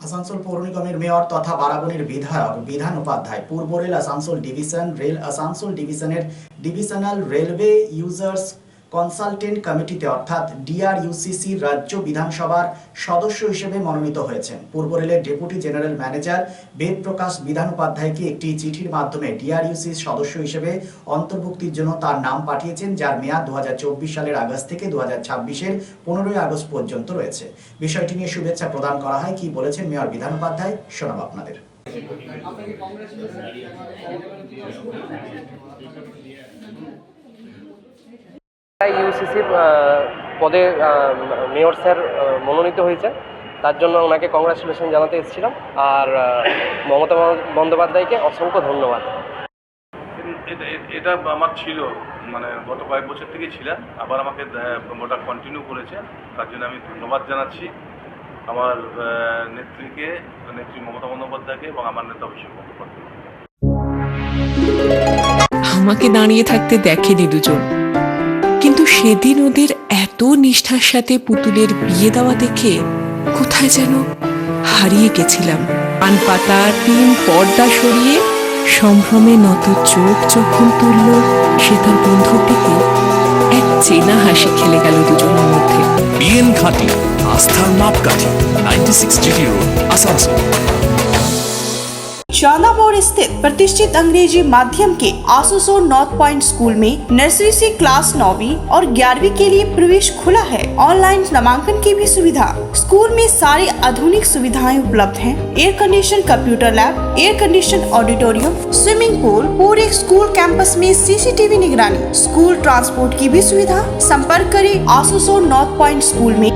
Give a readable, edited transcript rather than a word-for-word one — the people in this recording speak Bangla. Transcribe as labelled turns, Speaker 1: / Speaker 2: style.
Speaker 1: আসানসোল পৌর নিগমের মেয়র তথা বারাবণীর বিধায়ক বিধান উপাধ্যায় পূর্ব rail Asansol division rail Asansol ডিভিশনের ডিভিশনাল রেলওয়ে ইউজার্স কনসালটেন্ট কমিটিতে অর্থাৎ ডিআরইউসিসি রাজ্য বিধানসভার সদস্য হিসেবে মনোনীত হয়েছেন। পূর্ব রেলের ডেপুটি জেনারেল ম্যানেজার বেদ প্রকাশ বিধান উপাধ্যায়কে একটি চিঠির মাধ্যমে ডিআরইউসির সদস্য হিসেবে অন্তর্ভুক্তির জন্য তার নাম পাঠিয়েছেন, যার মেয়াদ 2024 সালের আগস্ট থেকে 2026-এর 15 আগস্ট পর্যন্ত রয়েছে। বিষয়টি নিয়ে শুভেচ্ছা প্রদান করা হয়। কি বলেছেন মেয়র বিধান উপাধ্যায় শোনাব আপনাদের।
Speaker 2: ইউসিসি পদে মেয়র স্যার মনোনীত হয়েছেন, তার জন্য ওনাকে কংগ্রাচুলেশন জানাতে এসেছিলাম। আর মমতা বন্দ্যোপাধ্যায়কে অসংখ্য ধন্যবাদ।
Speaker 3: এটা আমার ছিল, মানে গত কয়েক বছর থেকেই ছিলাম, আবার আমাকে ওটা কন্টিনিউ করেছে, তার জন্য আমি ধন্যবাদ জানাচ্ছি আমার নেত্রী মমতা বন্দ্যোপাধ্যায়কে এবং আমার নেতা অভিষেক বন্দ্যোপাধ্যায়।
Speaker 4: আমাকে দাঁড়িয়ে থাকতে দেখেনি দুজন, কিন্তু সেদিন ওদের এত নিষ্ঠার সাথে পুতুলের বিয়ে দেওয়া দেখে কোথায় যেন হারিয়ে গেছিলাম। পান পাতা টিন পর্দা সরিয়ে সম্ভ্রমে নত চোখ যখন তুলল সে তার বন্ধুর দিকে, এক চেনা হাসি খেলে গেল দুজনের মধ্যে।
Speaker 5: বিএন ঘাটি, आस्थार मापकाठी, 96 GT रोड, आसनसोल।
Speaker 6: चांदामोड़ स्थित प्रतिष्ठित अंग्रेजी माध्यम के आसुसोल नॉर्थ पॉइंट स्कूल में नर्सरी से क्लास 9वीं और 11वीं के लिए प्रवेश खुला है। ऑनलाइन नामांकन की भी सुविधा। स्कूल में सारी आधुनिक सुविधाएं उपलब्ध हैं। Air condition computer lab, air condition auditorium, swimming pool, पूरे स्कूल कैंपस में सीसीटीवी निगरानी, स्कूल ट्रांसपोर्ट की भी सुविधा। संपर्क करें आसुसोल नॉर्थ पॉइंट स्कूल में।